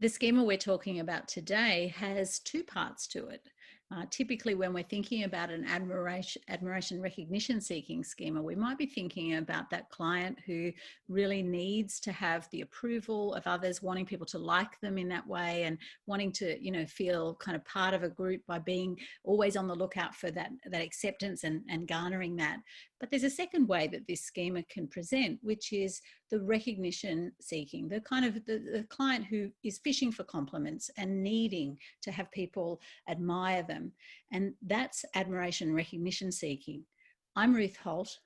The schema we're talking about today has two parts to it. Typically, when we're thinking about an admiration recognition seeking schema, we might be thinking about that client who really needs to have the approval of others, wanting people to like them in that way, and wanting to, feel kind of part of a group by being always on the lookout for that acceptance and garnering that. But there's a second way that this schema can present, which is the recognition seeking, the kind of the client who is fishing for compliments and needing to have people admire them. And that's admiration recognition seeking. I'm Ruth Holt.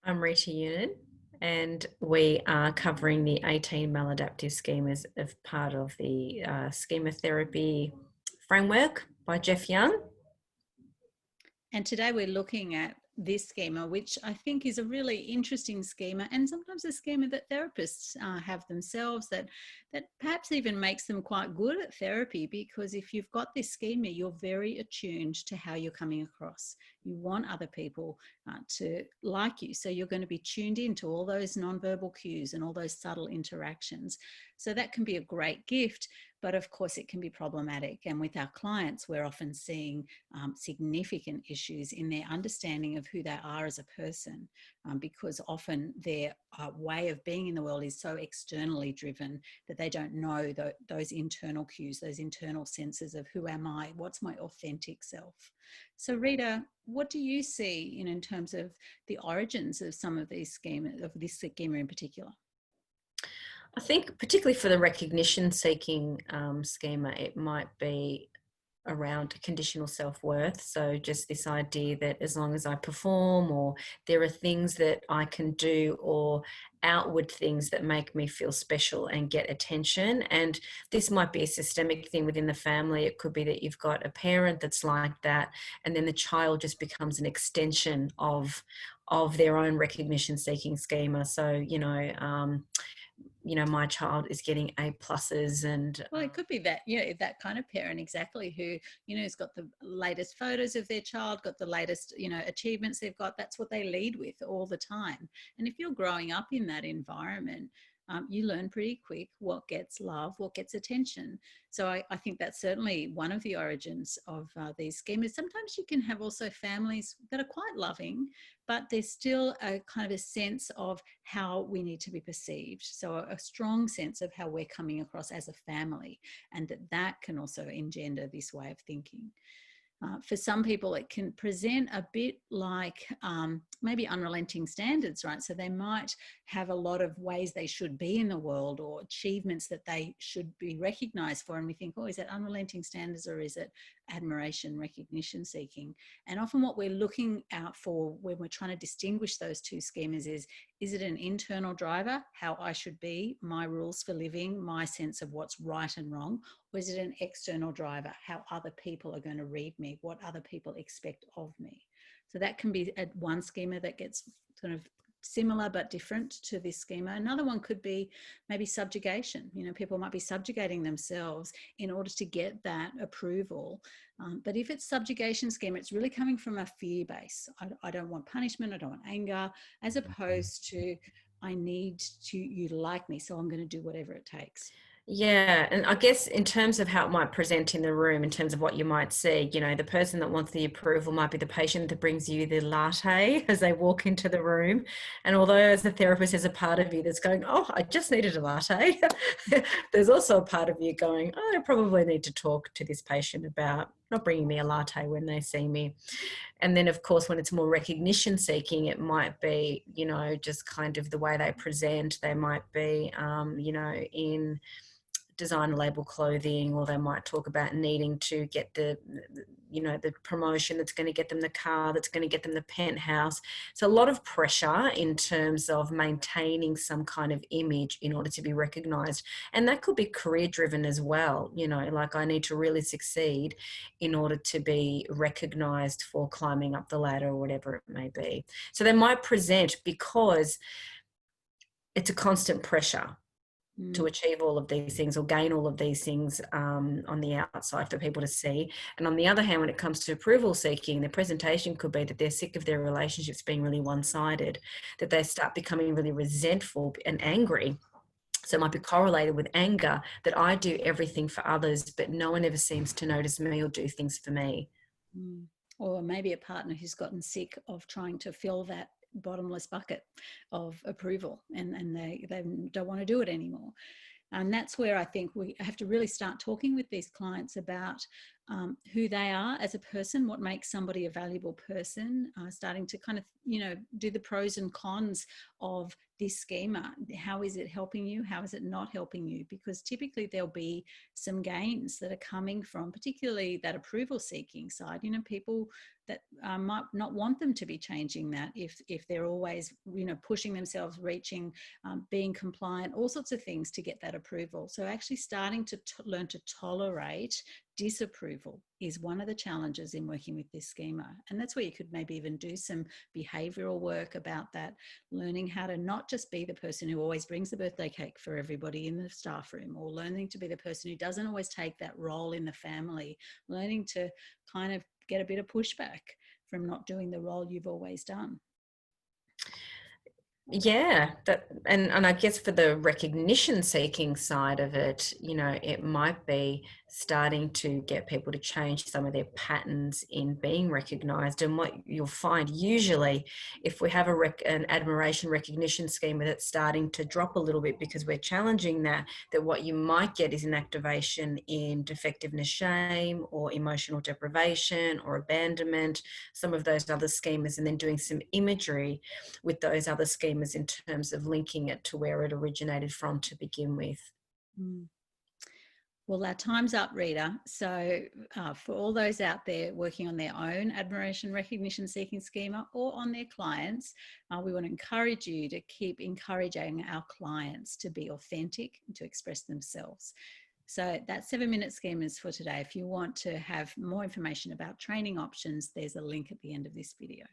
I'm Rita Younan, and we are covering the 18 maladaptive schemas as part of the Schema Therapy framework by Jeff Young. And today we're looking at this schema, which I think is a really interesting schema, and sometimes a schema that therapists have themselves that perhaps even makes them quite good at therapy, because if you've got this schema, you're very attuned to how you're coming across. You want other people to like you, so you're going to be tuned into all those nonverbal cues and all those subtle interactions. So that can be a great gift, but of course it can be problematic. And with our clients, we're often seeing significant issues in their understanding of who they are as a person, because often their way of being in the world is so externally driven that they don't know those internal cues, those internal senses of who am I, what's my authentic self. So Rita, what do you see in terms of the origins of some of these schemas, of this schema in particular? I think particularly for the recognition seeking schema, it might be around conditional self-worth. So just this idea that as long as I perform, or there are things that I can do, or outward things that make me feel special and get attention. And this might be a systemic thing within the family. It could be that you've got a parent that's like that, and then the child just becomes an extension of their own recognition seeking schema. So, my child is getting A pluses, and well, it could be that, that kind of parent exactly who, has got the latest photos of their child, got the latest, achievements they've got. That's what they lead with all the time. And if you're growing up in that environment, you learn pretty quick what gets love, what gets attention. So I think that's certainly one of the origins of these schemas. Sometimes you can have also families that are quite loving, but there's still a kind of a sense of how we need to be perceived. So a strong sense of how we're coming across as a family, and that can also engender this way of thinking. For some people, it can present a bit like maybe unrelenting standards, right? So they might have a lot of ways they should be in the world, or achievements that they should be recognized for. And we think, oh, is that unrelenting standards, or is it admiration, recognition seeking? And often what we're looking out for when we're trying to distinguish those two schemas is it an internal driver, how I should be, my rules for living, my sense of what's right and wrong, or is it an external driver, how other people are going to read me, what other people expect of me? So that can be one schema that gets sort of similar but different to this schema. Another one could be maybe subjugation. People might be subjugating themselves in order to get that approval. But if it's subjugation schema, it's really coming from a fear base. I don't want punishment, I don't want anger, as opposed to I need you to like me, so I'm going to do whatever it takes. yeah, and I guess in terms of how it might present in the room, in terms of what you might see, the person that wants the approval might be the patient that brings you the latte as they walk into the room. And although as a therapist, there's a part of you that's going, oh, I just needed a latte. There's also a part of you going, oh, I probably need to talk to this patient about not bringing me a latte when they see me. And then, of course, when it's more recognition seeking, it might be, just kind of the way they present. They might be, in designer label clothing, or they might talk about needing to get the promotion that's going to get them the car, that's going to get them the penthouse. So a lot of pressure in terms of maintaining some kind of image in order to be recognized. And that could be career driven as well. Like I need to really succeed in order to be recognized for climbing up the ladder, or whatever it may be. So they might present because it's a constant pressure to achieve all of these things, or gain all of these things on the outside for people to see. And on the other hand, when it comes to approval seeking, the presentation could be that they're sick of their relationships being really one-sided, that they start becoming really resentful and angry So it might be correlated with anger, that I do everything for others, but no one ever seems to notice me or do things for me. Or maybe a partner who's gotten sick of trying to fill that bottomless bucket of approval, and they don't want to do it anymore. And that's where I think we have to really start talking with these clients about who they are as a person, what makes somebody a valuable person, starting to kind of, do the pros and cons of this schema. How is it helping you? How is it not helping you? Because typically there'll be some gains that are coming from particularly that approval seeking side. People that might not want them to be changing that if they're always, pushing themselves, reaching, being compliant, all sorts of things to get that approval. So actually starting to learn to tolerate disapproval is one of the challenges in working with this schema. And that's where you could maybe even do some behavioral work about that, learning how to not just be the person who always brings the birthday cake for everybody in the staff room, or learning to be the person who doesn't always take that role in the family, learning to kind of get a bit of pushback from not doing the role you've always done. Yeah, and I guess for the recognition seeking side of it, it might be starting to get people to change some of their patterns in being recognized. And what you'll find usually, if we have an admiration recognition schema that's starting to drop a little bit because we're challenging that what you might get is an activation in defectiveness, shame, or emotional deprivation or abandonment, some of those other schemas, and then doing some imagery with those other schemas in terms of linking it to where it originated from to begin with. Well, our time's up, Rita. So for all those out there working on their own admiration recognition seeking schema or on their clients, we want to encourage you to keep encouraging our clients to be authentic and to express themselves. So that's 7 Minute Schemas for today. If you want to have more information about training options, there's a link at the end of this video.